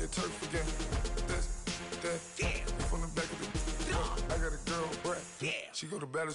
your turf again. This, that, yeah. From the back of the I got a girl, Brad. Yeah. She go to battle.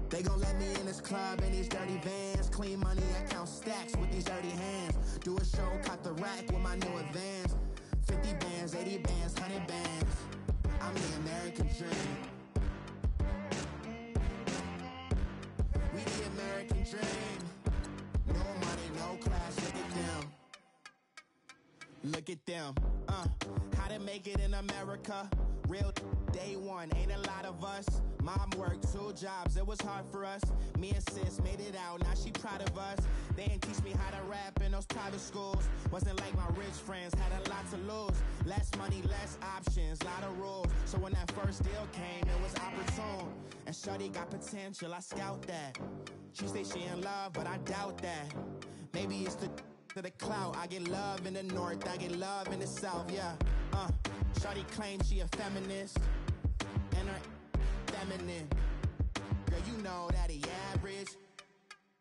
They gon' let me in this club in these dirty vans. Clean money, I count stacks with these dirty hands. Do a show, cut the rack with my new advance. 50 bands, 80 bands, 100 bands. I'm the American dream. We the American dream. No money, no class, look at them. Look at them, how to make it in America. Real day one, ain't a lot of us. Mom worked 2 jobs, it was hard for us. Me and sis made it out, now she proud of us. They didn't teach me how to rap in those private schools. Wasn't like my rich friends, had a lot to lose. Less money, less options, lot of rules. So when that first deal came, it was opportune. And shorty got potential, I scout that. She say she in love, but I doubt that. Maybe it's to the clout. I get love in the north, I get love in the south, yeah. Shorty claims she a feminist, and her feminine. Girl, you know that he average.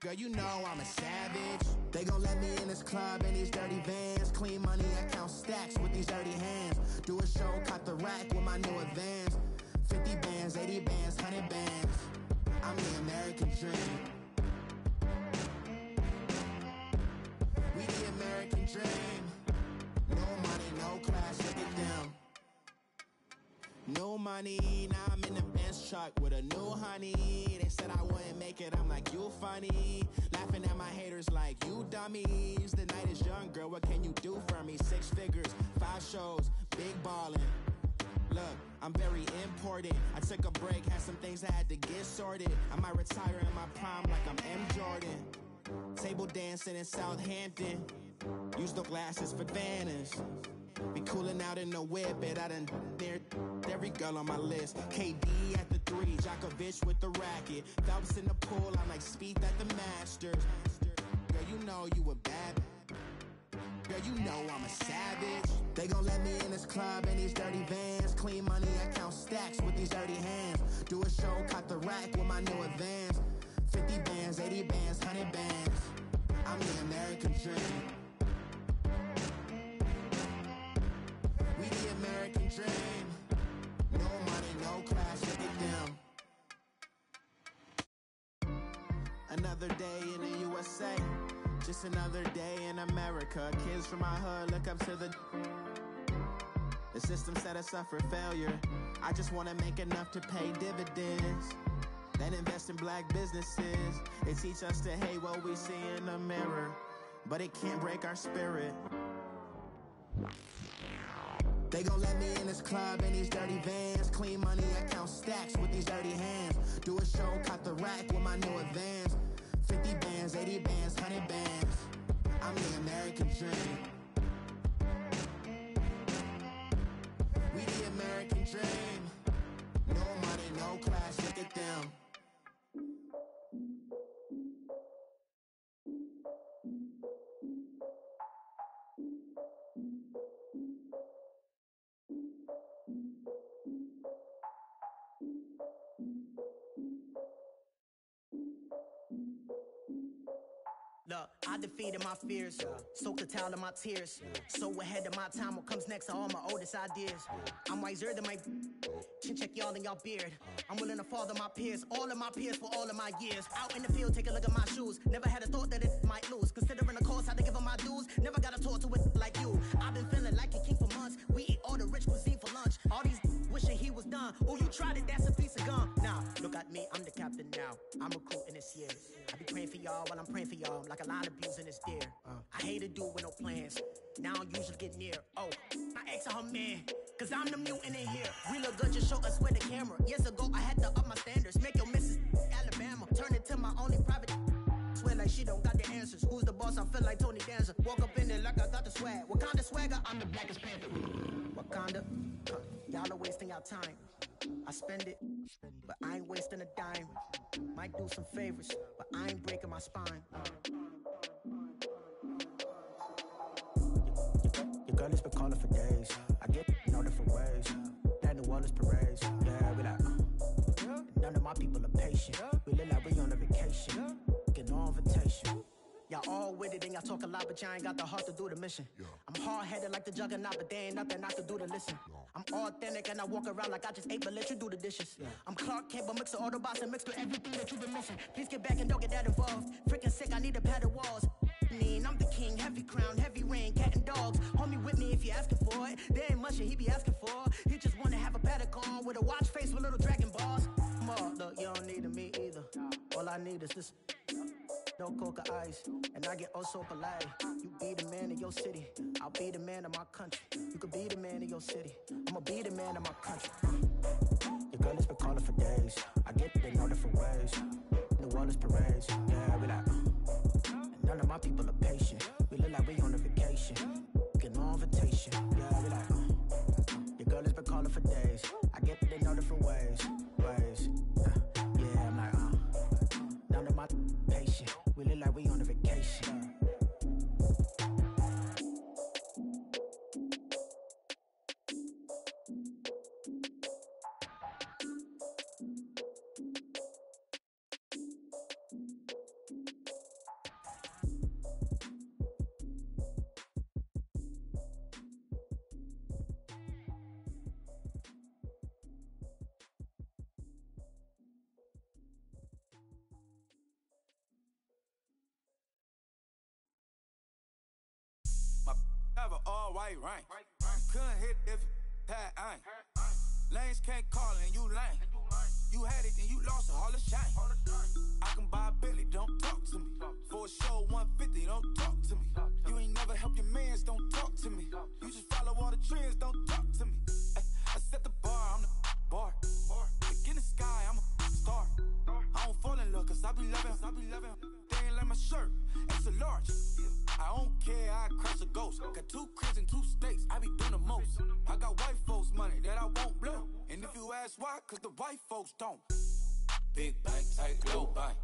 Girl, you know I'm a savage. They gon' let me in this club in these dirty vans. Clean money, I count stacks with these dirty hands. Do a show, cut the rack with my new advance. 50 bands, 80 bands, 100 bands. I'm the American dream. We the American dream. No money, no class, look at them. No money, now I'm in the Benz truck with a new honey. They said I wouldn't make it, I'm like, you funny. Laughing at my haters like, you dummies. The night is young, girl, what can you do for me? 6 figures, 5 shows, big ballin'. Look, I'm very important. I took a break, had some things I had to get sorted. I might retire in my prime like I'm M. Jordan. Table dancing in Southampton. Use the glasses for Vannas. Be coolin' out in the whip, but I done near every girl on my list. KD at the 3, Djokovic with the racket. Phelps in the pool, I'm like Speed at the Masters. Girl, you know you a bad. Girl, you know I'm a savage. They gon' let me in this club in these dirty vans. Clean money, I count stacks with these dirty hands. Do a show, cut the rack with my new advance. 50 bands, 80 bands, 100 bands. I'm the American dream. We the American dream. No money, no class, look at them. Another day in the USA. Just another day in America. Kids from my hood look up to the system set us up for failure. I just want to make enough to pay dividends. Then invest in black businesses. They teach us to hate what we see in the mirror, but it can't break our spirit. They gon' let me in this club in these dirty vans. Clean money, I count stacks with these dirty hands. Do a show, cut the rack with my new advance. 50 bands, 80 bands, 100 bands. I'm the American dream. We the American dream. No money, no class, look at them. Look, I defeated my fears, soaked the towel of my tears. So ahead of my time, what comes next are all my oldest ideas. I'm wiser than my chin check y'all in y'all beard. I'm willing to father my peers, all of my peers for all of my years. Out in the field, take a look at my shoes. Never had a thought that it might lose. Considering the cost, I had to give them my dues. Never got a talk to it like you. I've been feeling like a king for months. We eat all the rich cuisine for lunch. All these wishing he was done. Oh, you tried it, that's a piece of gum. Now, look at me, I'm the captain now. I'm recruiting this year. I be praying for y'all while I'm praying for y'all. Like a lot of abusing this deer. I hate to do it with no plans. Now I usually get near. Oh, my ex and her man. Cause I'm the mutant in here. We look good, just show us where the camera. Years ago, I had to up my standards. Make your missus Alabama. Turn it to my only private. Swear like she don't got the answers. Who's the boss? I feel like Tony Danza. Walk up in there like I got the swag. What kind of swagger? I'm the blackest panther. Wakanda, y'all are wasting your time. I spend it, but I ain't wasting a dime. Might do some favors, but I ain't breaking my spine. Your girl has been calling for days. I get in all different ways. That New Orleans parades. Yeah, we like, none of my people are patient. We look like we on a vacation. Get no invitation. Y'all all with it and y'all talk a lot, but y'all ain't got the heart to do the mission. I'm hard-headed like the juggernaut, but there ain't nothing I can do to listen. I'm authentic and I walk around like I just ate, but let you do the dishes. I'm Clark Kent, but mix the Autobots and mix with everything that you've been missing. Please get back and don't get that involved. Freaking sick, I need a pad of walls. I'm the king, heavy crown, heavy rain, cat and dogs. Homie with me if you asking for it. There ain't much that he be asking for. He just wanna have a paddock on with a watch face with little dragon balls. Look, you don't need me either. All I need is this. No coca ice, and I get oh so polite. You be the man of your city, I'll be the man of my country. You could be the man of your city, I'ma be the man of my country. Your girl has been calling for days. I get it in all different ways. New Orleans parades, yeah, we like. And none of my people are patient. We look like we on a vacation. Get no invitation, yeah, we like. Your girl has been calling for days. I get it in all different ways. Yeah, I'm like, none of my patient. We look like we on a vacation. Have an all-white rank. Couldn't hit if it had ain't. Lanes can't call and you lame. You had it and you lost it, all the shame. I can buy a Billy, don't talk to me. For a show 150, don't talk to me. You ain't never help your mans, don't talk to me. You just follow all the trends, don't talk to me. I set the bar, I'm the bar. Look in the sky, I'm a star. I don't fall in love cause I be loving. They ain't like my shirt, extra large. I don't care, I crash a ghost. Got 2 cribs and 2 states, I be doing the most. I got white folks money that I won't blow. And if you ask why, cause the white folks don't. Big bank, tight, low bank.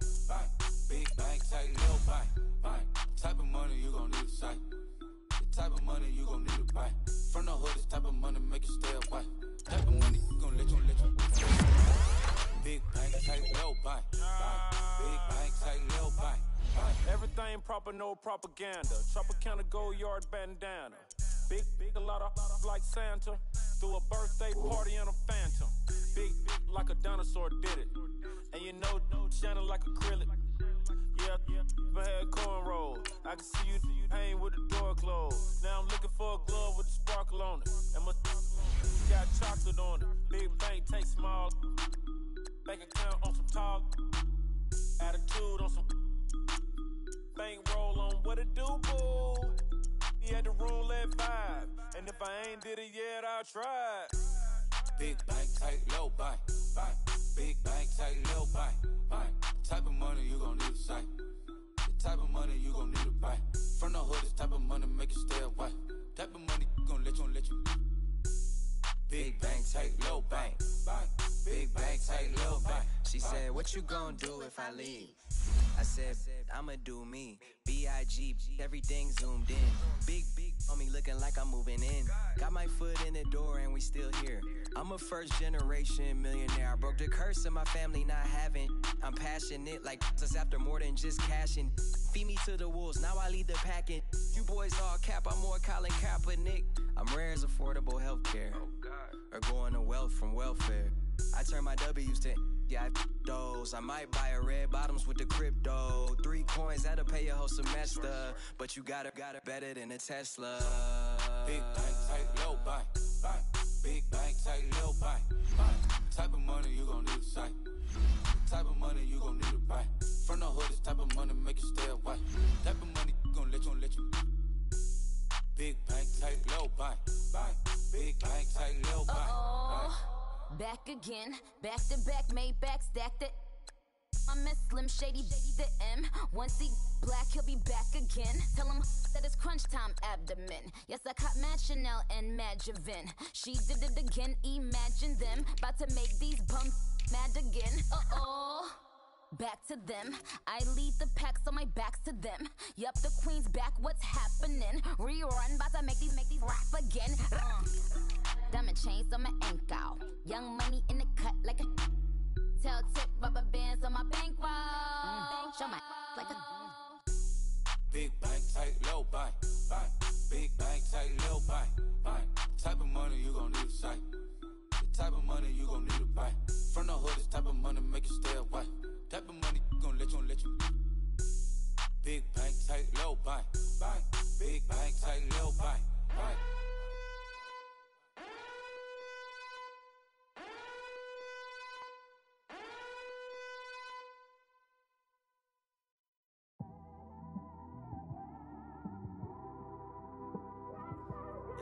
Big bank, tight, low bank. Type of money you gon' need to sight. The type of money you gon' need to buy. From the hood, this type of money make you stay away. Type of money you gon' let you. Big bank, tight, low bank. Big bank, tight, low bank. Everything proper, no propaganda. Tropicana gold yard bandana. Big, a lot of like Santa. Threw a birthday party in a phantom. Big like a dinosaur did it. And you know, shining like acrylic. Yeah, I had cornrows. I can see you hang with the door closed. Now I'm looking for a glove with a sparkle on it. And my got chocolate on it. Big bank, take small. Bank account on some talk. Attitude on some. Bank roll on what it do, boo. He had the roulette vibe. And if I ain't did it yet, I'll try. Big bank, tight, low bank. Big bank, tight, low bank. Type of money you gon' need to sight. The type of money you gon' need to buy. From the hood, this type of money make you stay away. Type of money gon' let you. Big bank, tight, low bank. Big bank, tight, low bank. She said, what you gon' do if I leave? I said, I'ma do me. B.I.G. Everything zoomed in. Big on me looking like I'm moving in. Got my foot in the door and we still here. I'm a first generation millionaire. I broke the curse of my family not having. I'm passionate like us after more than just cashing. Feed me to the wolves, now I lead the packing. You boys all cap, I'm more Colin Kaepernick. I'm rare as affordable healthcare. Or going to wealth from welfare. I turn my W's to those. I might buy a red bottoms with the crypto. 3 coins, that'll pay your whole semester. But you got it better than a Tesla. Big bank, tight, low bank. Big bank, tight, low bank. Type of money you gon' need to sight. The type of money you gon' need to buy. From the hood, this type of money make you stay away. Type of money gon' let you. Big bank, tight, low bank. Big bank, tight, low bank. Back again, back to back, made back, stacked it. My miss Slim Shady the M. Once he black, he'll be back again. Tell him that it's crunch time abdomen. Yes, I caught Mad Chanel and Mad Javin. She did it again, imagine them. About to make these bums mad again. Uh-oh. Back to them. I lead the pack, so my back's to them. Yup, the queen's back, what's happening? Rerun, about to make these rap again. Diamond chains on my ankle. Young money in the cut like a tail tip, rubber bands on my bankroll. Show my like a big bank, tight, low bank, bank. Big bank, tight, low bank, bank. Type of money you gon' need a sight. The type of money you gon' need a buy. From the hood, this type of money make you stay away. Type of money gon' let you. Big bank, tight, low bank, bank. Big bank, tight, low bank, bank.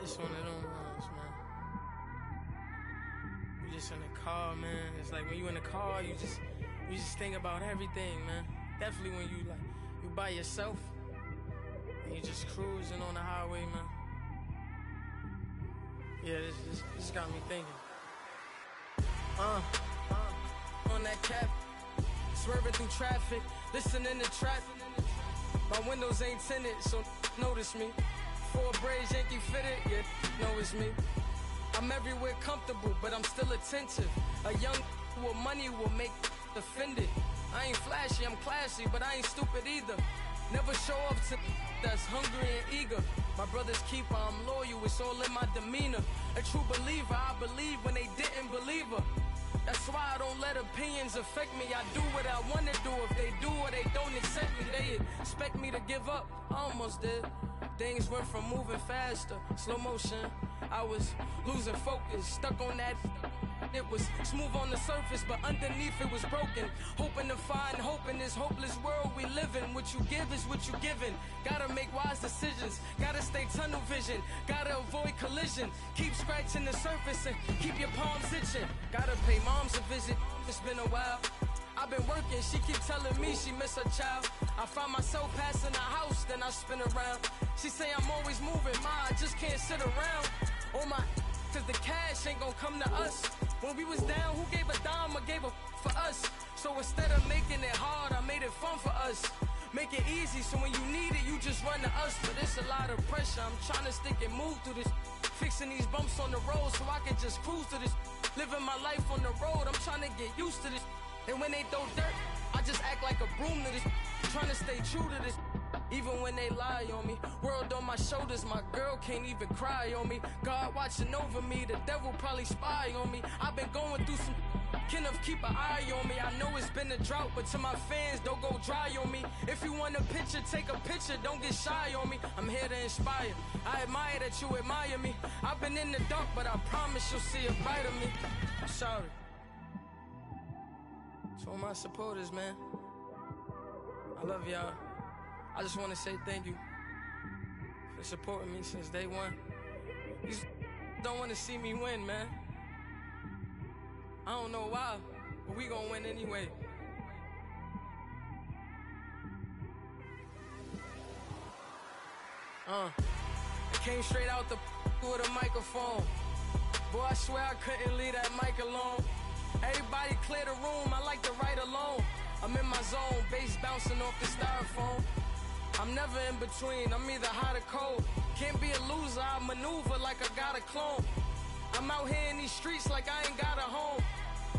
It's one of them ones, man. You just in the car, man. It's like when you in the car, you just think about everything, man. Definitely when you by yourself and you just cruising on the highway, man. Yeah, this got me thinking. On that cap, swerving through traffic, listening to trap. My windows ain't tinted, so notice me. Four braids, Yankee fitted, yeah, know it's me. I'm everywhere comfortable, but I'm still attentive. A young with money will make offended. I ain't flashy, I'm classy, but I ain't stupid either. Never show up to that's hungry and eager. My brother's keeper, I'm loyal, it's all in my demeanor. A true believer, I believe when they didn't believe her. That's why I don't let opinions affect me. I do what I wanna do. If they do or they don't accept me, they expect me to give up. I almost did. Things went from moving faster, slow motion. I was losing focus, stuck on that. It was smooth on the surface, but underneath it was broken. Hoping to find hope in this hopeless world we live in. What you give is what you given. Gotta make wise decisions. Gotta stay tunnel vision. Gotta avoid collision. Keep scratching the surface and keep your palms itching. Gotta pay moms a visit. It's been a while. I've been working, she keep telling me she miss her child. I find myself passing the house, then I spin around. She say I'm always moving, I just can't sit around. On my, cause the cash ain't gonna come to us. When we was down, who gave a dime or gave a for us? So instead of making it hard, I made it fun for us. Make it easy, so when you need it, you just run to us. But it's a lot of pressure, I'm trying to stick and move through this. Fixing these bumps on the road so I can just cruise to this. Living my life on the road, I'm trying to get used to this. And when they throw dirt, I just act like a broom to this. Trying to stay true to this. Even when they lie on me. World on my shoulders, my girl can't even cry on me. God watching over me, the devil probably spy on me. I've been going through some Kenneth, keep an eye on me. I know it's been a drought, but to my fans, don't go dry on me. If you want a picture, take a picture, don't get shy on me. I'm here to inspire. I admire that you admire me. I've been in the dark, but I promise you'll see a bright of me. I'm sorry. To all my supporters, man, I love y'all. I just want to say thank you for supporting me since day one. You don't want to see me win, man. I don't know why, but we gonna win anyway. It came straight out the with a microphone. Boy, I swear I couldn't leave that mic alone. Everybody clear the room, I like to write alone. I'm in my zone, bass bouncing off the styrofoam. I'm never in between, I'm either hot or cold. Can't be a loser, I maneuver like I got a clone. I'm out here in these streets like I ain't got a home.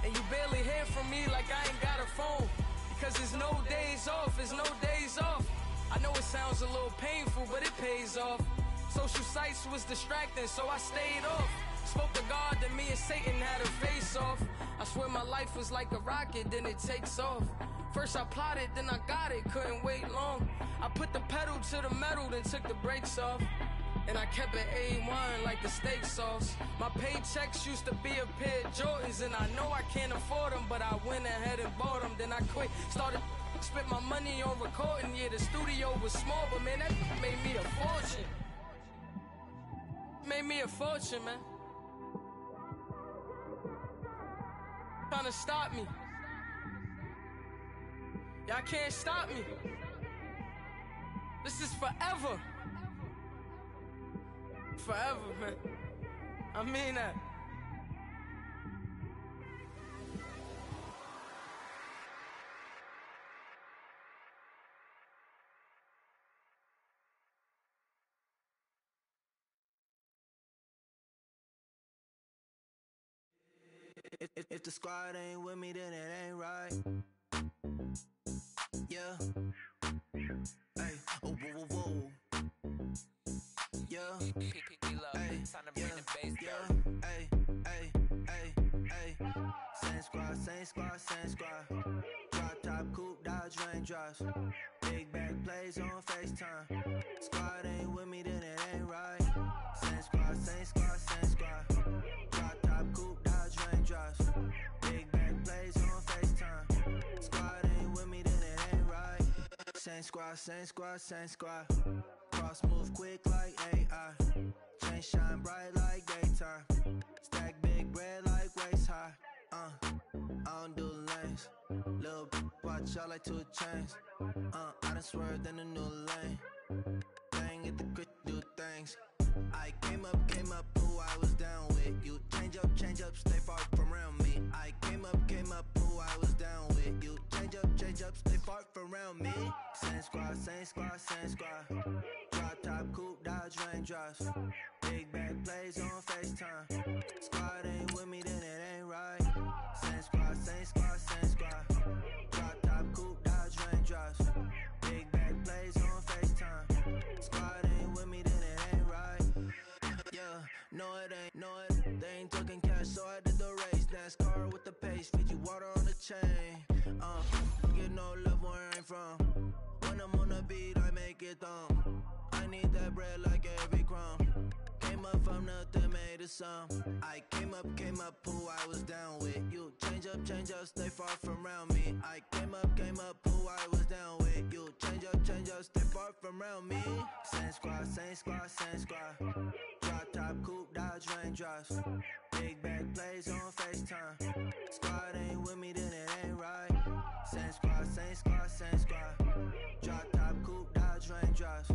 And you barely hear from me like I ain't got a phone. Because there's no days off, there's no days off. I know it sounds a little painful, but it pays off. Social sites was distracting, so I stayed off. Spoke to God that me and Satan had a face off. I swear my life was like a rocket, then it takes off. First I plotted, then I got it, couldn't wait long. I put the pedal to the metal, then took the brakes off. And I kept it A1 like the steak sauce. My paychecks used to be a pair of Jordans, and I know I can't afford them, but I went ahead and bought them. Then I quit, started spent my money on recording. Yeah, the studio was small, but man, that made me a fortune. Made me a fortune, man. Trying to stop me. Y'all can't stop me. This is forever. Forever, man. I mean that. If the squad ain't with me, then it ain't right. Yeah. Hey, oh, whoa, whoa, whoa. Yeah. Hey, yeah. Hey, hey, hey, hey. Same squad, same squad, same squad. Drop top, coupe, Dodge raindrops. Big back plays on FaceTime. Squad ain't with me, then it ain't right. Same squad, same squad, same squad. Drop top, coupe, Dodge raindrops. Big back plays on FaceTime. Squad ain't with me, then it ain't right. Same squad, same squad, same squad. Cross move quick like AI. Chain shine bright like daytime. Stack big bread like waist high. I don't do lanes. Little watch out like 2 chains. I done swerved in a new lane. Bang at the crit, do things. I came up, who I was down with. You change up, stay far from around me. I came up, who I was down with. You change up, stay far from around me. Same squad, same squad, same squad. Drop top, coupe, Dodge raindrops. Big back plays on FaceTime. Squad ain't with me, then it ain't right. Same squad, same squad, same squad. Drop top, coupe, Dodge raindrops. Big back plays on FaceTime. Squad ain't with me, then it ain't right. Yeah, no it ain't, they ain't talking cash, so I did the race. NASCAR with the pace, feed you water on the chain. Get no love where I ain't from. When I'm on the beat, I make it thumb. I need that bread like every crumb. Came up from nothing, made a sum. I came up, who I was down with. You change up, stay far from around me. I came up, who I was down with. You change up, stay far from around me. Same squad, same squad, same squad. Drop top, coupe, Dodge raindrops. Big back plays on FaceTime. Squad ain't with me, then it ain't right. Same squad, same squad, same squad. Drop top, coupe, Dodge raindrops.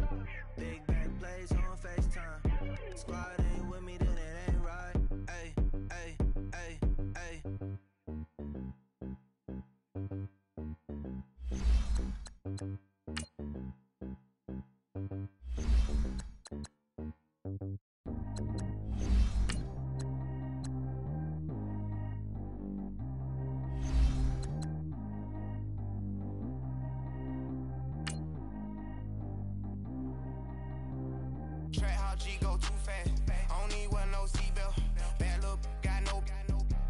Big back plays on FaceTime. Squad ain't with me, then it ain't right. Ay, ay, ay, ay. Track how G go too fast. I don't need wear no seatbelt. Bad look, got no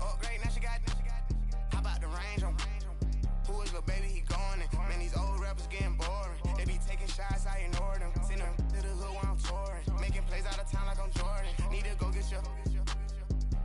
upgrade. Now she got. How about the range on? Who is the baby? He going in. Man, these old rappers getting boring. They be taking shots, I ignore them. Send them to the hood while I'm touring. Making plays out of town like I'm Jordan. Need to go get your.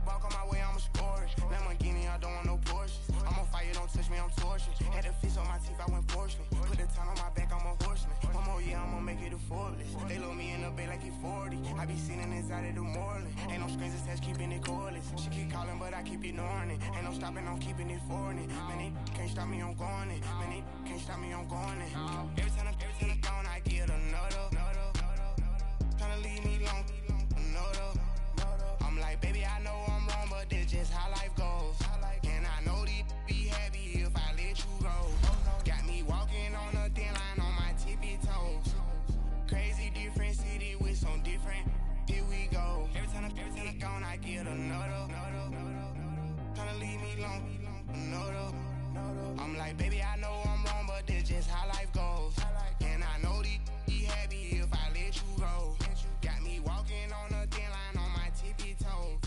Walk on my way, I'ma score it. Lamborghini, I don't want no Porsches. I'm on fire, don't touch me, I'm torching. Had the fish on my teeth, I went porcelain. Put the time on my back, I'm a horseman. One more year, I'ma make it a Forbes. They load me in the bay like he 40. I be sitting inside of the Moreland. Ain't no screens attached, keeping it cordless. She keep calling, but I keep ignoring it. Ain't no stopping, I'm keeping it foreign. Man, they can't stop me, I'm going it. Man, they can't stop me, I'm going it. Every time I'm gone, I get another. Tryna leave me long, another. I'm like, baby, I know I'm wrong, but that's just how life goes. And I know these be happy if I let you go. Got me walking on a thin line on my tippy toes. Crazy different city with some different. Here we go. Every time I'm gone, I get another. Tryna leave me long, another. I'm like, baby, I know I'm wrong, but that's just how life goes. And I know these be happy if I let you go. Got me walking on a thin line on my tippy toes.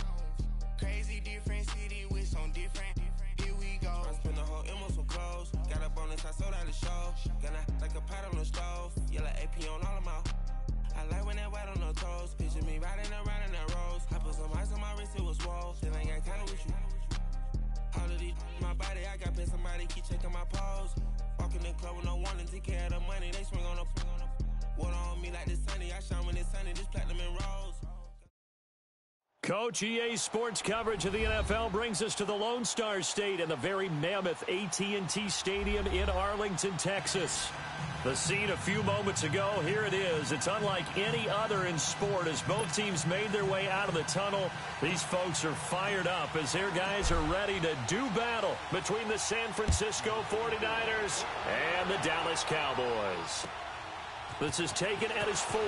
Crazy different city with some different. Here we go. I spent the whole M on some clothes. Got a bonus, I sold out the show. Gonna like a pot on the stove. Yellow AP on all of my. I like when that white on the toes. Picture me riding around in that rose. I put some ice on my wrist, it was swole. Still ain't got time with you. All of these, my body, I got paid somebody keep checking my pose. Walking in the club with no warning, take care of the money. They swing on the. Water on me like the sunny. I shine when it's sunny. This platinum and rose. Coach, EA Sports coverage of the NFL brings us to the Lone Star State and the very mammoth AT&T Stadium in Arlington, Texas. The scene a few moments ago, here it is. It's unlike any other in sport as both teams made their way out of the tunnel. These folks are fired up as their guys are ready to do battle between the San Francisco 49ers and the Dallas Cowboys. This is taken at his 4.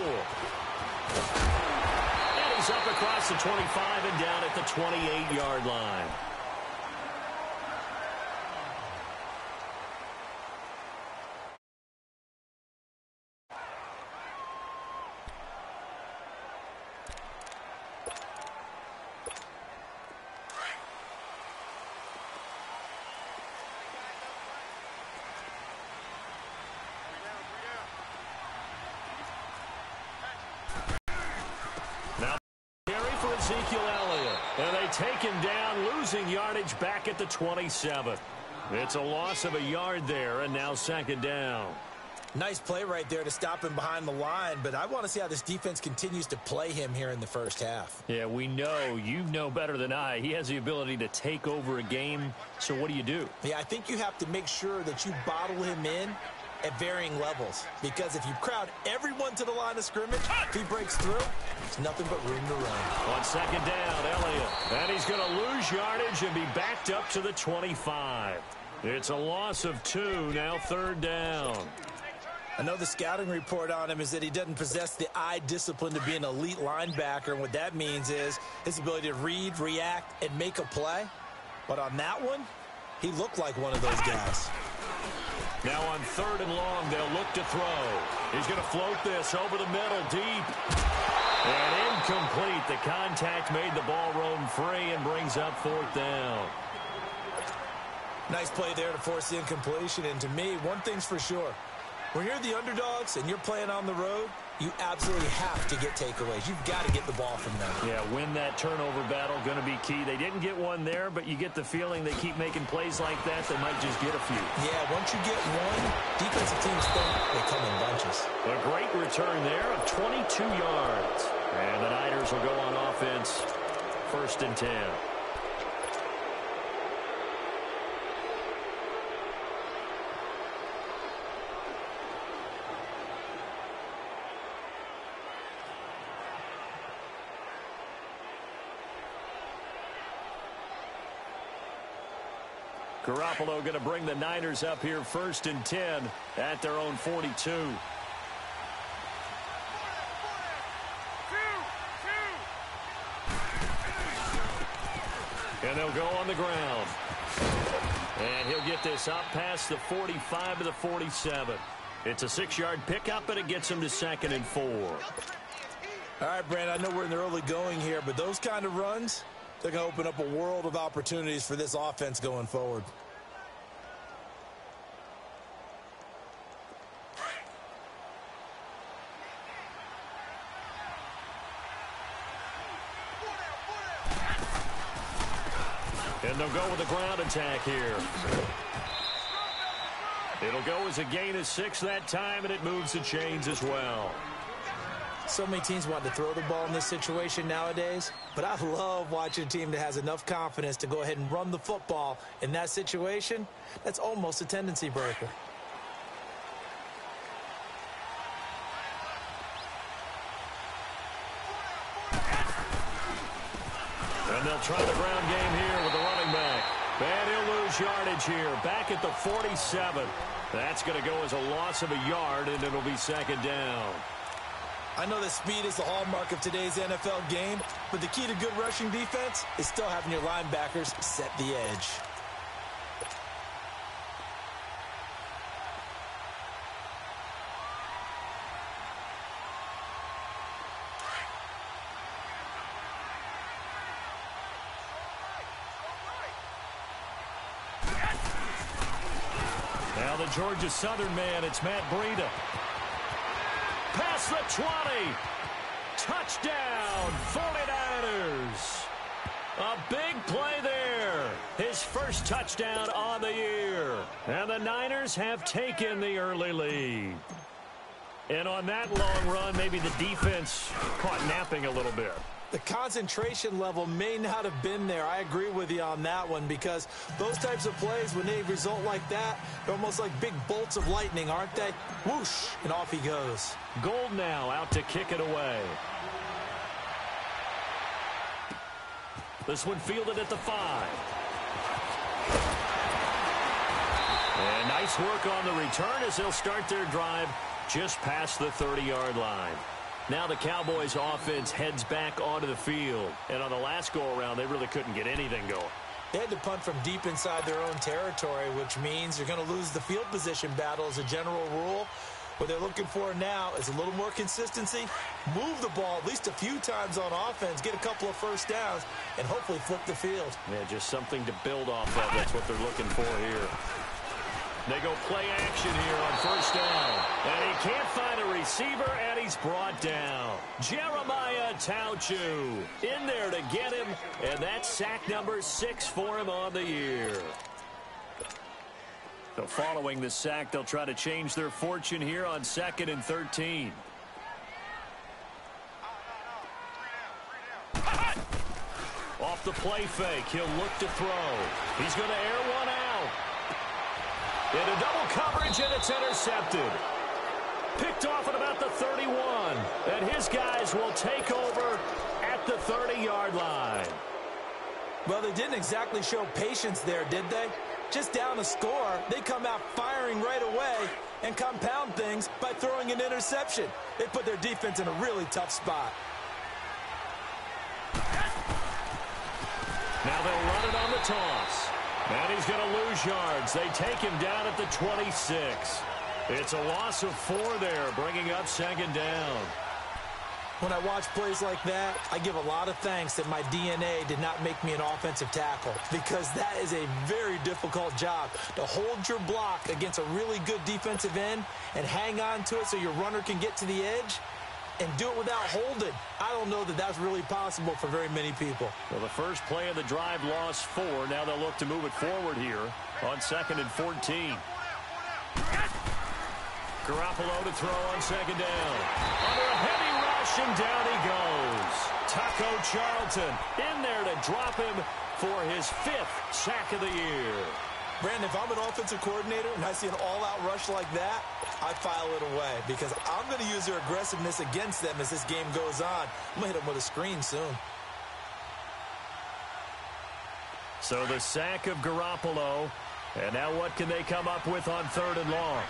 He's up across the 25 and down at the 28-yard line. And they take him down, losing yardage back at the 27. It's a loss of a yard there, and now second down. Nice play right there to stop him behind the line, but I want to see how this defense continues to play him here in the first half. Yeah, we know. You know better than I. He has the ability to take over a game, so what do? Yeah, I think you have to make sure that you bottle him in at varying levels, because if you crowd everyone to the line of scrimmage, if he breaks through, there's nothing but room to run. On second down, Elliott. And he's going to lose yardage and be backed up to the 25. It's a loss of 2, now third down. I know the scouting report on him is that he doesn't possess the eye discipline to be an elite linebacker, and what that means is his ability to read, react, and make a play. But on that one, he looked like one of those guys. Now on third and long, they'll look to throw. He's going to float this over the middle, deep. And incomplete. The contact made the ball roam free and brings up fourth down. Nice play there to force the incompletion. And to me, one thing's for sure. When you're the underdogs and you're playing on the road, you absolutely have to get takeaways. You've got to get the ball from them. Yeah, win that turnover battle, going to be key. They didn't get one there, but you get the feeling they keep making plays like that, they might just get a few. Yeah, once you get one, defensive teams think they come in bunches. A great return there of 22 yards. And the Niners will go on offense, 1st and 10. Garoppolo going to bring the Niners up here 1st and 10 at their own 42. And they'll go on the ground. And he'll get this up past the 45 to the 47. It's a 6-yard pickup, and it gets him to 2nd and 4. All right, Brand, I know we're in the early going here, but those kind of runs, they're going to open up a world of opportunities for this offense going forward. And they'll go with a ground attack here. It'll go as a gain of 6 that time, and it moves the chains as well. So many teams want to throw the ball in this situation nowadays, but I love watching a team that has enough confidence to go ahead and run the football in that situation. That's almost a tendency breaker. And they'll try the ground game here with the running back. And he'll lose yardage here, back at the 47. That's going to go as a loss of a yard, and it'll be 2nd down. I know that speed is the hallmark of today's NFL game, but the key to good rushing defense is still having your linebackers set the edge. Now the Georgia Southern man, it's Matt Breida. Past the 20. Touchdown, 49ers. A big play there. His first touchdown on the year. And the Niners have taken the early lead. And on that long run, maybe the defense caught napping a little bit. The concentration level may not have been there. I agree with you on that one, because those types of plays, when they result like that, they're almost like big bolts of lightning, aren't they? Whoosh, and off he goes. Gold now out to kick it away. This one fielded at the 5. And nice work on the return as they'll start their drive just past the 30-yard line. Now the Cowboys offense heads back onto the field. And on the last go-around, they really couldn't get anything going. They had to punt from deep inside their own territory, which means you're going to lose the field position battle as a general rule. What they're looking for now is a little more consistency, move the ball at least a few times on offense, get a couple of first downs, and hopefully flip the field. Yeah, just something to build off of. That's what they're looking for here. They go play action here on first down. And he can't find a receiver, and he's brought down. Jeremiah Tauchu in there to get him, and that's sack number 6 for him on the year. So following the sack, they'll try to change their fortune here on 2nd and 13. Off the play fake, he'll look to throw. He's going to air one out. Into double coverage, and it's intercepted. Picked off at about the 31. And his guys will take over at the 30-yard line. Well, they didn't exactly show patience there, did they? Just down a score, they come out firing right away and compound things by throwing an interception. They put their defense in a really tough spot. Now they'll run it on the toss. And he's going to lose yards. They take him down at the 26. It's a loss of 4 there, bringing up 2nd down. When I watch plays like that, I give a lot of thanks that my DNA did not make me an offensive tackle, because that is a very difficult job, to hold your block against a really good defensive end and hang on to it so your runner can get to the edge and do it without holding. I don't know that that's really possible for very many people. Well, the first play of the drive lost 4. Now they'll look to move it forward here on 2nd and 14. Garoppolo to throw on 2nd down. Under a heavy rush, and down he goes. Taco Charlton in there to drop him for his 5th sack of the year. Brandon, if I'm an offensive coordinator and I see an all-out rush like that, I file it away, because I'm going to use their aggressiveness against them as this game goes on. I'm going to hit them with a screen soon. So the sack of Garoppolo, and now what can they come up with on 3rd and long?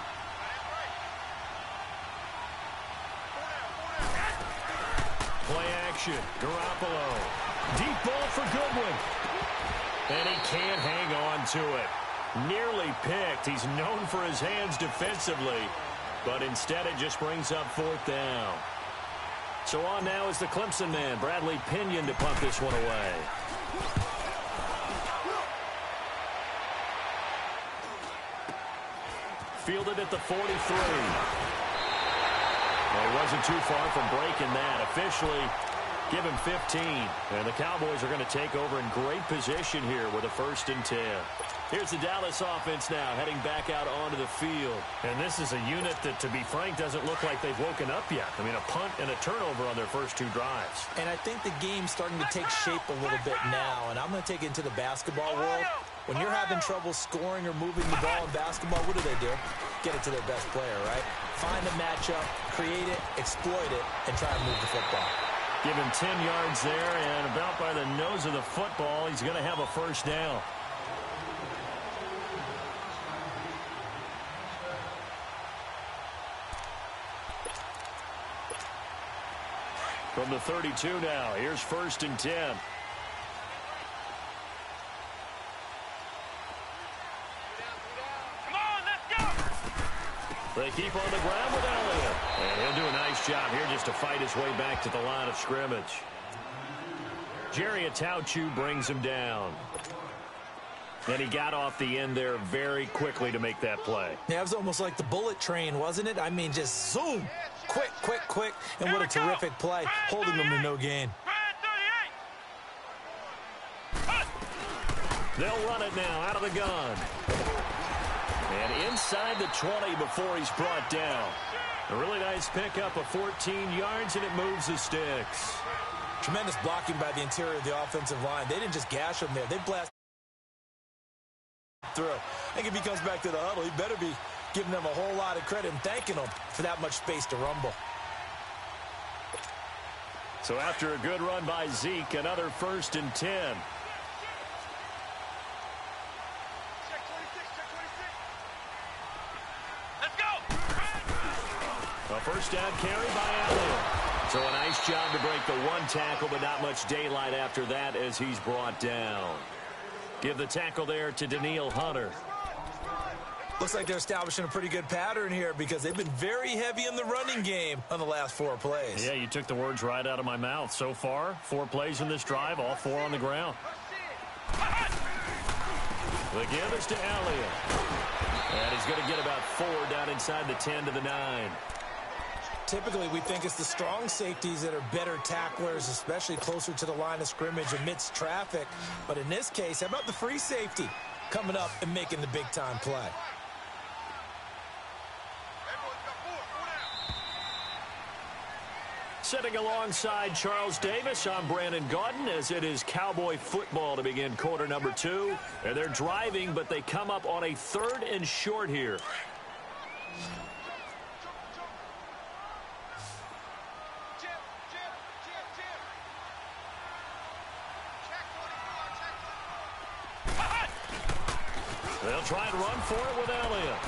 Play action, Garoppolo. Deep ball for Goodwin. And he can't hang on to it. Nearly picked. He's known for his hands defensively, but instead it just brings up 4th down. So on now is the Clemson man, Bradley Pinion, to punt this one away. Fielded at the 43. Well, he wasn't too far from breaking that. Officially, give him 15. And the Cowboys are going to take over in great position here with a 1st and 10. Here's the Dallas offense now heading back out onto the field. And this is a unit that, to be frank, doesn't look like they've woken up yet. I mean, a punt and a turnover on their first 2 drives. And I think the game's starting to take shape a little bit now. And I'm going to take it into the basketball world. When you're having trouble scoring or moving the ball in basketball, what do? Get it to their best player, right? Find a matchup, create it, exploit it, and try and move the football. Give him 10 yards there, and about by the nose of the football, he's going to have a 1st down. From the 32 now, here's 1st and 10. They keep on the ground with Elliott. And he'll do a nice job here just to fight his way back to the line of scrimmage. Jerry Tauchu brings him down. And he got off the end there very quickly to make that play. Yeah, it was almost like the bullet train, wasn't it? I mean, just zoom. Quick, quick, quick. And what a terrific play, holding them to no gain. They'll run it now out of the gun. And inside the 20 before he's brought down. A really nice pickup of 14 yards, and it moves the sticks. Tremendous blocking by the interior of the offensive line. They didn't just gash him there. They blasted through. I think if he comes back to the huddle, he better be giving them a whole lot of credit and thanking them for that much space to rumble. So after a good run by Zeke, another 1st and 10. A first down carry by Elliott. So a nice job to break the one tackle, but not much daylight after that as he's brought down. Give the tackle there to Danielle Hunter. Looks like they're establishing a pretty good pattern here because they've been very heavy in the running game on the last 4 plays. Yeah, you took the words right out of my mouth. So far, 4 plays in this drive, all 4 on the ground. The give is to Elliott. And he's going to get about 4 down inside the 10 to the 9. Typically, we think it's the strong safeties that are better tacklers, especially closer to the line of scrimmage amidst traffic. But in this case, how about the free safety coming up and making the big-time play? Sitting alongside Charles Davis, I'm Brandon Gaudin as it is Cowboy football to begin quarter number 2. And they're driving, but they come up on a 3rd and short here. They'll try and run for it with Elliott.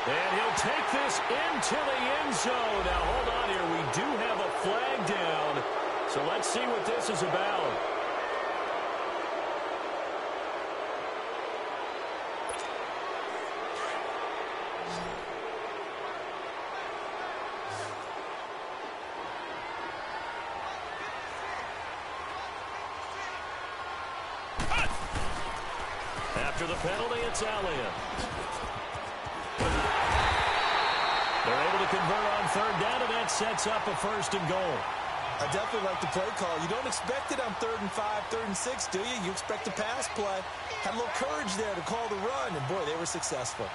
And he'll take this into the end zone. Now, hold on here. We do have a flag down. So let's see what this is about. After the penalty, it's Elliott. They're able to convert on 3rd down, and that sets up a 1st and goal. I definitely like the play call. You don't expect it on 3rd and 5, 3rd and 6, do you? You expect a pass play. Had a little courage there to call the run, and boy, they were successful.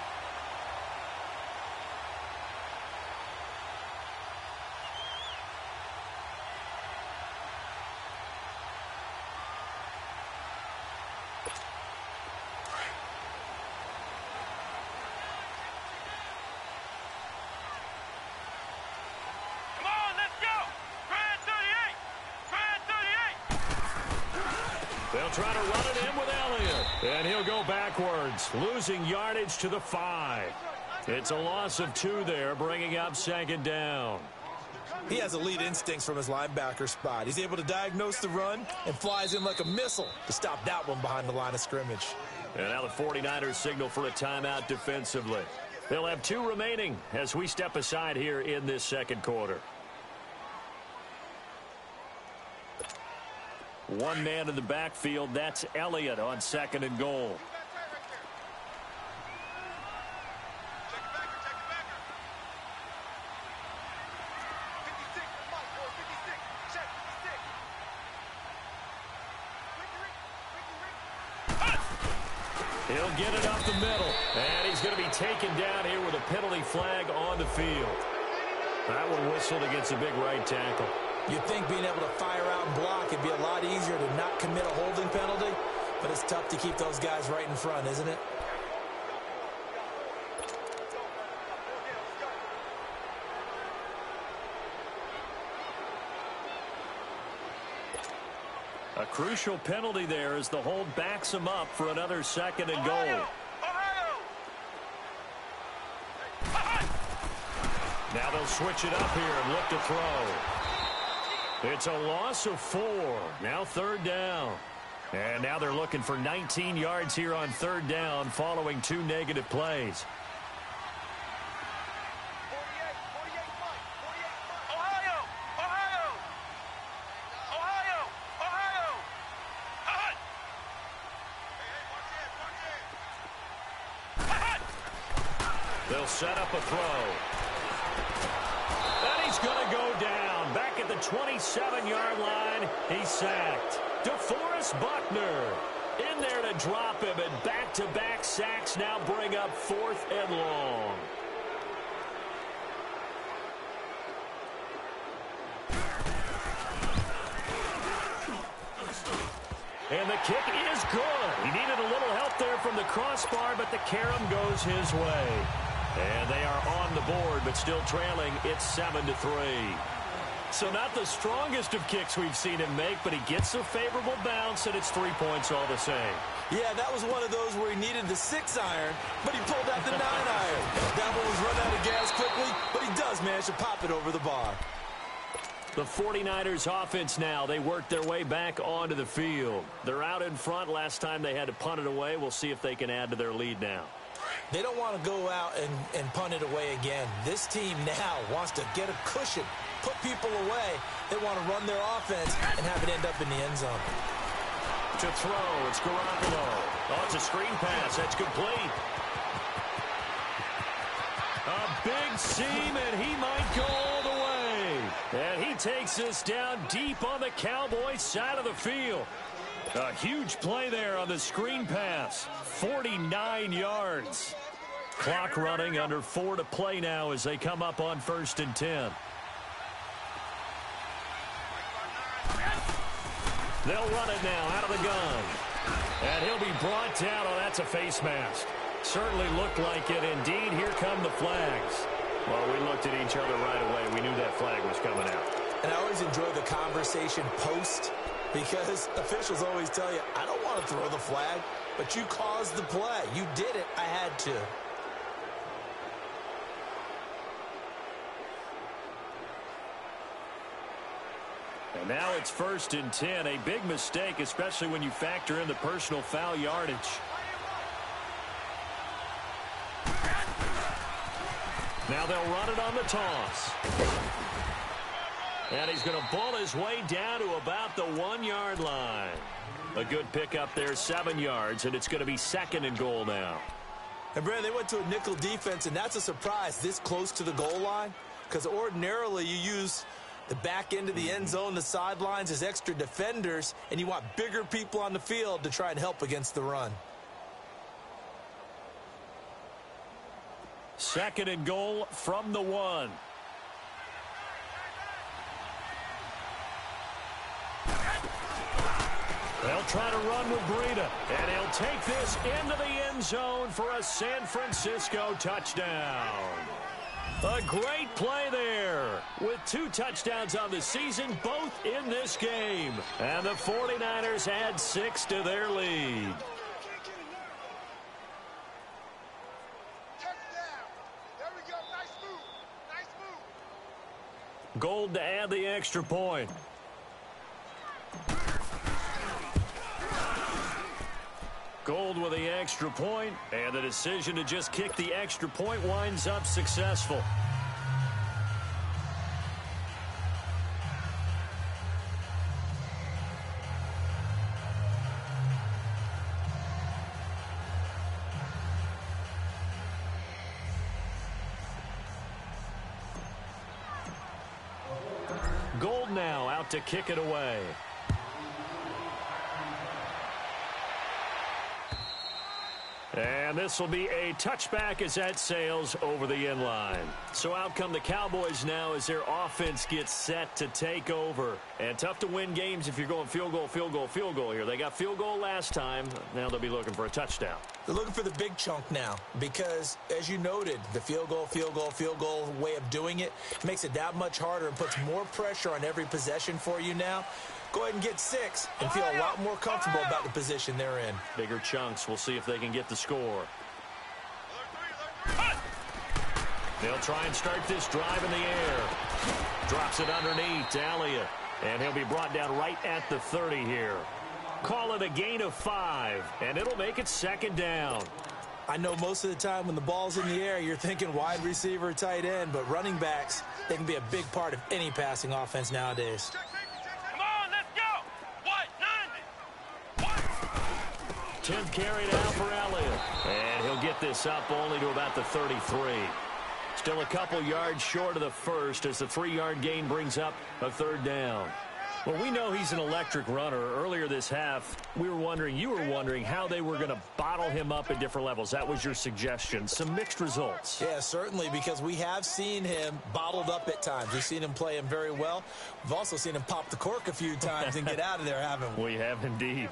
They'll try to run it in with Elliott. And he'll go backwards, losing yardage to the 5. It's a loss of 2 there, bringing up 2nd down. He has elite instincts from his linebacker spot. He's able to diagnose the run and flies in like a missile to stop that one behind the line of scrimmage. And now the 49ers signal for a timeout defensively. They'll have 2 remaining as we step aside here in this 2nd quarter. 1 man in the backfield. That's Elliott on 2nd and goal. He'll get it up the middle. And he's going to be taken down here with a penalty flag on the field. That one whistled against a big right tackle. You'd think being able to fire out and block would be a lot easier to not commit a holding penalty, but it's tough to keep those guys right in front, isn't it? A crucial penalty there as the hold backs him up for another 2nd and goal. Now they'll switch it up here and look to throw. It's a loss of 4. Now 3rd down. And now they're looking for 19 yards here on 3rd down following 2 negative plays. They'll set up a throw. And he's going to go down. Back at the 27-yard line, he's sacked. DeForest Buckner in there to drop him, and back-to-back sacks now bring up 4th and long. And the kick is good. He needed a little help there from the crossbar, but the carom goes his way. And they are on the board, but still trailing. It's 7-3. So not the strongest of kicks we've seen him make, but he gets a favorable bounce, and it's 3 points all the same. Yeah, that was one of those where he needed the 6-iron, but he pulled out the 9-iron. That one was run out of gas quickly, but he does manage to pop it over the bar. The 49ers offense now, they work their way back onto the field. They're out in front. Last time they had to punt it away. We'll see if they can add to their lead now. They don't want to go out and punt it away again. This team now wants to get a cushion, put people away. They want to run their offense and have it end up in the end zone. To throw, it's Garoppolo. Oh, it's a screen pass. That's complete. A big seam, and he might go all the way. And he takes us down deep on the Cowboys side of the field. A huge play there on the screen pass. 49 yards. Clock running, under 4 to play now as they come up on 1st and 10. They'll run it now out of the gun. And he'll be brought down. Oh, that's a face mask. Certainly looked like it. Indeed, here come the flags. Well, we looked at each other right away. We knew that flag was coming out. And I always enjoy the conversation post, because officials always tell you, I don't want to throw the flag, but you caused the play. You did it. I had to. And now it's 1st and 10. A big mistake, especially when you factor in the personal foul yardage. Now they'll run it on the toss. And he's going to ball his way down to about the 1-yard line. A good pickup there, 7 yards, and it's going to be 2nd and goal now. And, Brandon, they went to a nickel defense, and that's a surprise this close to the goal line, because ordinarily you use the back end of the end zone, the sidelines as extra defenders, and you want bigger people on the field to try and help against the run. 2nd and goal from the 1. They'll try to run with Breida, and he'll take this into the end zone for a San Francisco touchdown. A great play there with 2 touchdowns on the season, both in this game. And the 49ers add 6 to their lead. Gold to add the extra point. Gold with the extra point, and the decision to just kick the extra point winds up successful. Gold now out to kick it away. And this will be a touchback as that sails over the end line. So out come the Cowboys now as their offense gets set to take over. And tough to win games if you're going field goal, field goal, field goal here. They got field goal last time. Now they'll be looking for a touchdown. They're looking for the big chunk now because, as you noted, the field goal, field goal, field goal way of doing it makes it that much harder and puts more pressure on every possession for you now. Go ahead and get 6 and feel a lot more comfortable about the position they're in. Bigger chunks. We'll see if they can get the score. They'll try and start this drive in the air. Drops it underneath to Elliott. And he'll be brought down right at the 30 here. Call it a gain of 5, and it'll make it 2nd down. I know most of the time when the ball's in the air, you're thinking wide receiver, tight end, but running backs, they can be a big part of any passing offense nowadays. 10th carry now for Elliott. And he'll get this up only to about the 33. Still a couple yards short of the first as the 3-yard gain brings up a 3rd down. Well, we know he's an electric runner. Earlier this half, you were wondering how they were going to bottle him up at different levels. That was your suggestion. Some mixed results. Yeah, certainly, because we have seen him bottled up at times. We've seen him play him very well. We've also seen him pop the cork a few times and get out of there, haven't we? We have indeed.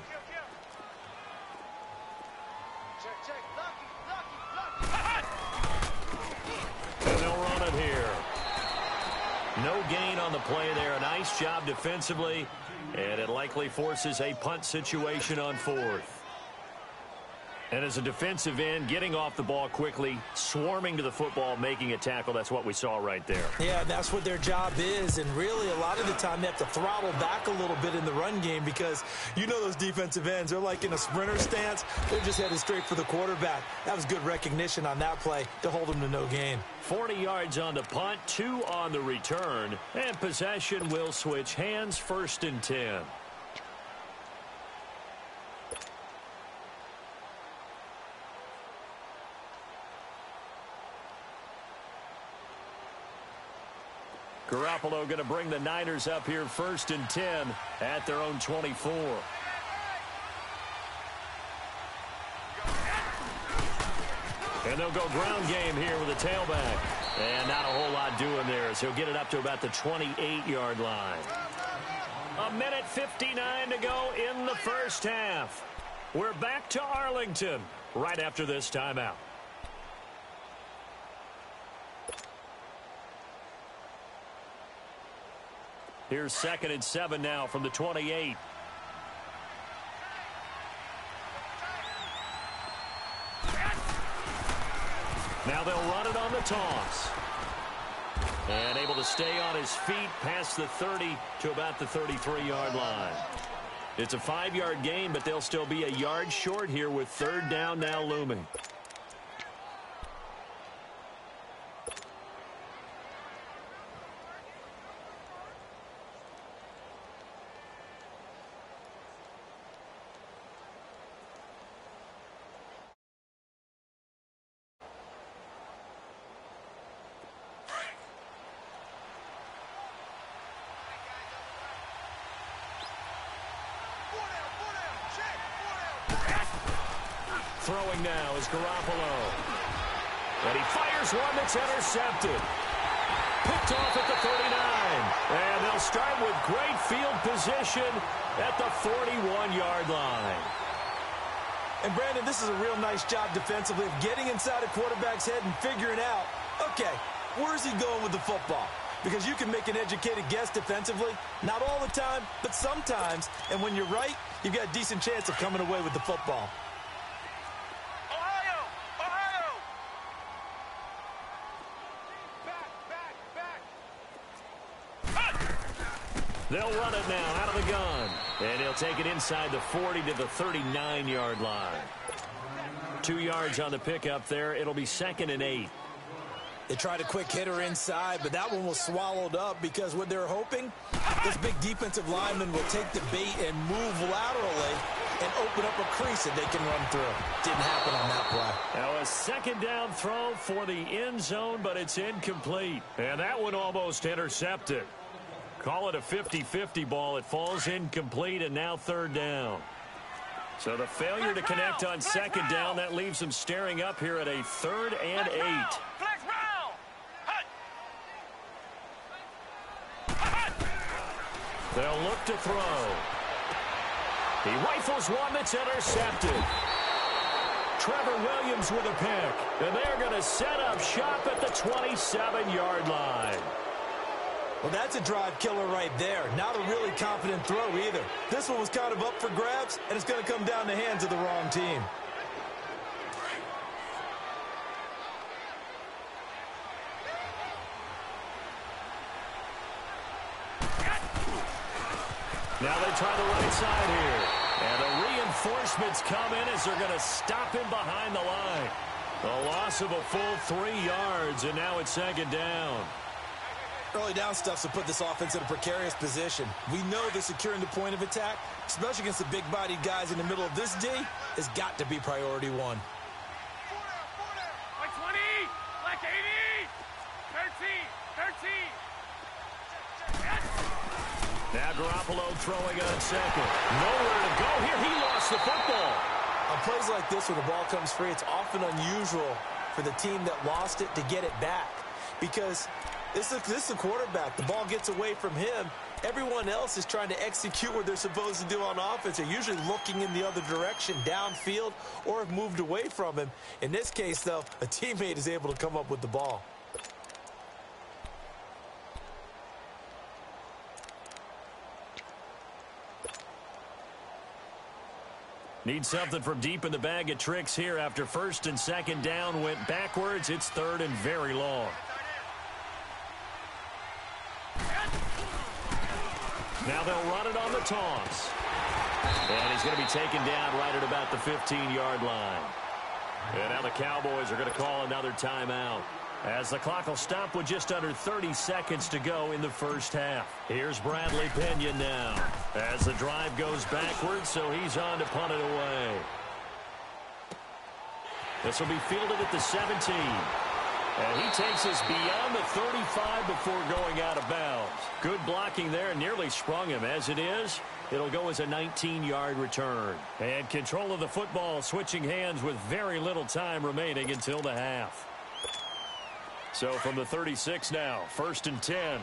him here. No gain on the play there. A nice job defensively, and it likely forces a punt situation on fourth. And as a defensive end, getting off the ball quickly, swarming to the football, making a tackle, that's what we saw right there. Yeah, that's what their job is, and really a lot of the time they have to throttle back a little bit in the run game because you know those defensive ends, they're like in a sprinter stance. They're just headed straight for the quarterback. That was good recognition on that play to hold them to no gain. 40 yards on the punt, 2 on the return, and possession will switch hands, 1st and 10. Garoppolo going to bring the Niners up here 1st and 10 at their own 24. And they'll go ground game here with a tailback. And not a whole lot doing there as he'll get it up to about the 28-yard line. 1:59 to go in the first half. We're back to Arlington right after this timeout. Here's 2nd and 7 now from the 28. Now they'll run it on the toss. And able to stay on his feet past the 30 to about the 33-yard line. It's a 5-yard gain, but they'll still be a yard short here with 3rd down now looming. Throwing now is Garoppolo. And he fires one that's intercepted. Picked off at the 39. And they'll start with great field position at the 41-yard line. And, Brandon, this is a real nice job defensively of getting inside a quarterback's head and figuring out, okay, where's he going with the football? Because you can make an educated guess defensively. Not all the time, but sometimes. And when you're right, you've got a decent chance of coming away with the football. They'll run it now out of the gun. And he'll take it inside the 40 to the 39-yard line. 2 yards on the pickup there. It'll be 2nd and 8. They tried a quick hitter inside, but that one was swallowed up because what they're hoping, this big defensive lineman will take the bait and move laterally and open up a crease that they can run through. Didn't happen on that play. Now a 2nd down throw for the end zone, but it's incomplete. And that one almost intercepted. Call it a 50-50 ball. It falls incomplete, and now 3rd down. So the failure to connect on 2nd down, that leaves them staring up here at a 3rd and 8. They'll look to throw. He rifles one that's intercepted. Trevor Williams with a pick. And they're going to set up shop at the 27-yard line. Well, that's a drive killer right there. Not a really confident throw either. This one was kind of up for grabs, and it's going to come down the hands of the wrong team. Now they try the right side here. And the reinforcements come in as they're going to stop him behind the line. A loss of a full 3 yards, and now it's 2nd down. Early down stuff's to put this offense in a precarious position. We know that securing the point of attack, especially against the big-bodied guys in the middle of this D, has got to be priority 1. Like 20, like 80, 13. Now Garoppolo throwing on 2nd. Nowhere to go here. He lost the football. On plays like this, when the ball comes free, it's often unusual for the team that lost it to get it back. Because this is a quarterback. The ball gets away from him. Everyone else is trying to execute what they're supposed to do on offense. They're usually looking in the other direction, downfield, or have moved away from him. In this case, though, a teammate is able to come up with the ball. Need something from deep in the bag of tricks here after first and second down went backwards. It's third and very long. Now they'll run it on the toss. And he's going to be taken down right at about the 15-yard line. And now the Cowboys are going to call another timeout, as the clock will stop with just under 30 seconds to go in the first half. Here's Bradley Pinion now as the drive goes backwards, so he's on to punt it away. This will be fielded at the 17. And he takes us beyond the 35 before going out of bounds. Good blocking there, nearly sprung him. As it is, it'll go as a 19-yard return. And control of the football switching hands with very little time remaining until the half. So from the 36 now, first and 10.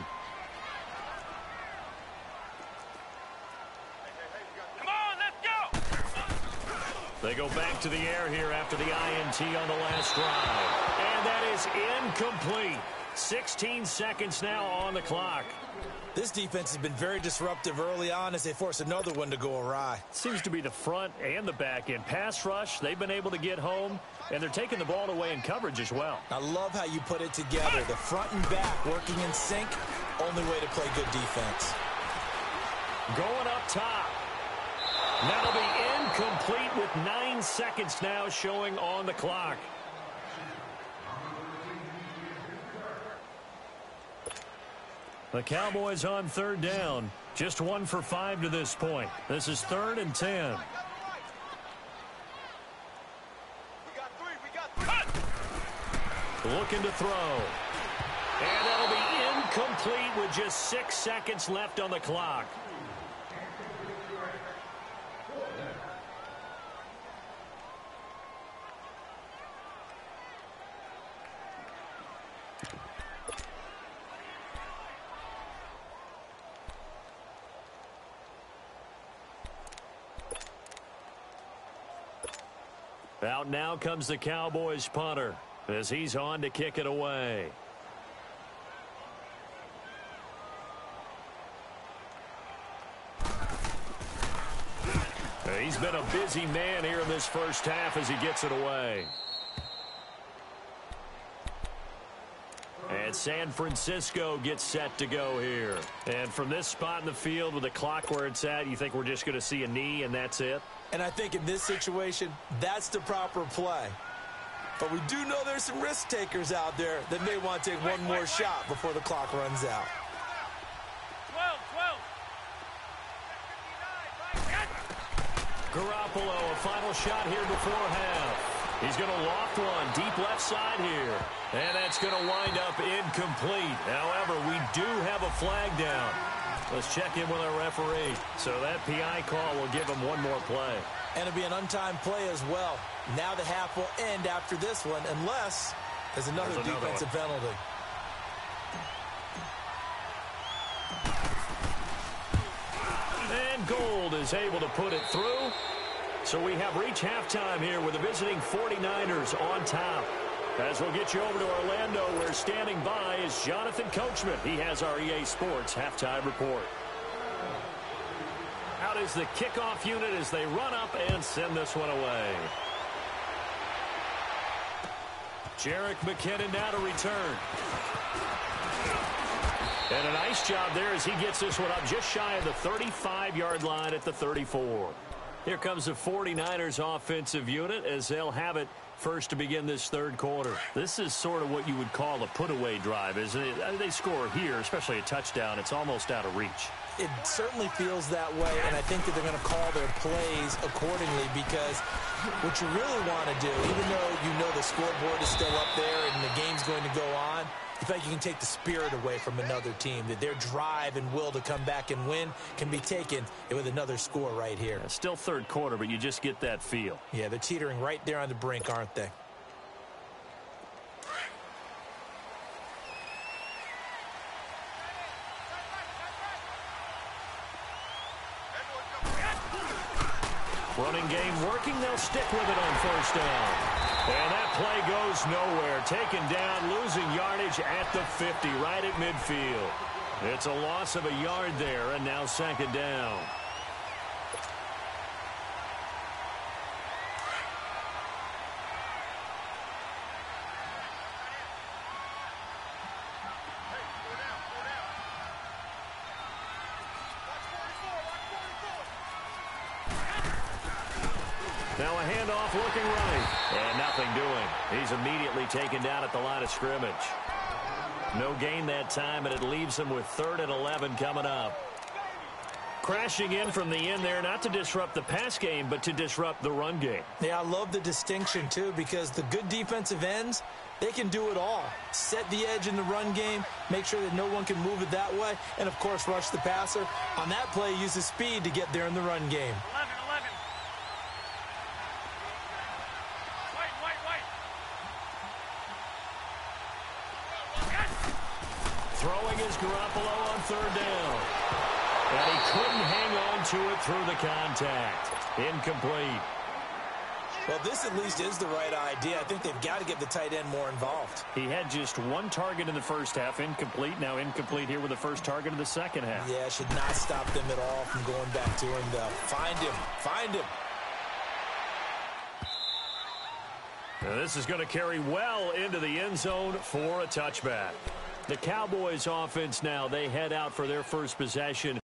Come on, let's go! They go back to the air here after the INT on the last drive. And that is incomplete. 16 seconds now on the clock. This defense has been very disruptive early on as they force another one to go awry. Seems to be the front and the back end. Pass rush, they've been able to get home, and they're taking the ball away in coverage as well. I love how you put it together. The front and back working in sync, only way to play good defense. Going up top. That'll be incomplete with 9 seconds now showing on the clock. The Cowboys on third down. Just 1 for 5 to this point. This is third and 10. Looking to throw. And that'll be incomplete with just 6 seconds left on the clock. Out now comes the Cowboys punter as he's on to kick it away. He's been a busy man here in this first half as he gets it away. And San Francisco gets set to go here. And from this spot in the field with the clock where it's at, you think we're just going to see a knee and that's it? And I think in this situation, that's the proper play. But we do know there's some risk takers out there that may want to take one more shot before the clock runs out. 12. Garoppolo, a final shot here before half. He's going to loft one deep left side here. And that's going to wind up incomplete. However, we do have a flag down. Let's check in with our referee. So that PI call will give him one more play. And it'll be an untimed play as well. Now the half will end after this one unless there's another defensive penalty. And Gold is able to put it through. So we have reached halftime here with the visiting 49ers on top. As we'll get you over to Orlando, where standing by is Jonathan Coachman. He has our EA Sports halftime report. Out is the kickoff unit as they run up and send this one away. Jerick McKinnon now to return. And a nice job there as he gets this one up just shy of the 35-yard line at the 34. Here comes the 49ers offensive unit as they'll have it first to begin this third quarter. This is sort of what you would call a put-away drive, isn't it? They score here, especially a touchdown. It's almost out of reach. It certainly feels that way, and I think that they're going to call their plays accordingly because what you really want to do, even though you know the scoreboard is still up there and the game's going to go on, you feel like you can take the spirit away from another team, that their drive and will to come back and win can be taken with another score right here. Yeah, still third quarter, but you just get that feel. Yeah, they're teetering right there on the brink, aren't they? Running game working. They'll stick with it on first down. And that play goes nowhere. Taken down, losing yardage at the 50, right at midfield. It's a loss of a yard there, and now second down. Now a handoff looking right. And nothing doing. He's immediately taken down at the line of scrimmage. No gain that time, and it leaves him with 3rd and 11 coming up. Crashing in from the end there, not to disrupt the pass game, but to disrupt the run game. Yeah, I love the distinction, too, because the good defensive ends, they can do it all. Set the edge in the run game, make sure that no one can move it that way, and, of course, rush the passer. On that play, use his speed to get there in the run game. 11. Throwing is Garoppolo on 3rd down. And he couldn't hang on to it through the contact. Incomplete. Well, this at least is the right idea. I think they've got to get the tight end more involved. He had just 1 target in the first half. Incomplete. Now incomplete here with the first target of the second half. Yeah, should not stop them at all from going back to him, though. Find him. Find him. Now this is going to carry well into the end zone for a touchback. The Cowboys offense now, they head out for their first possession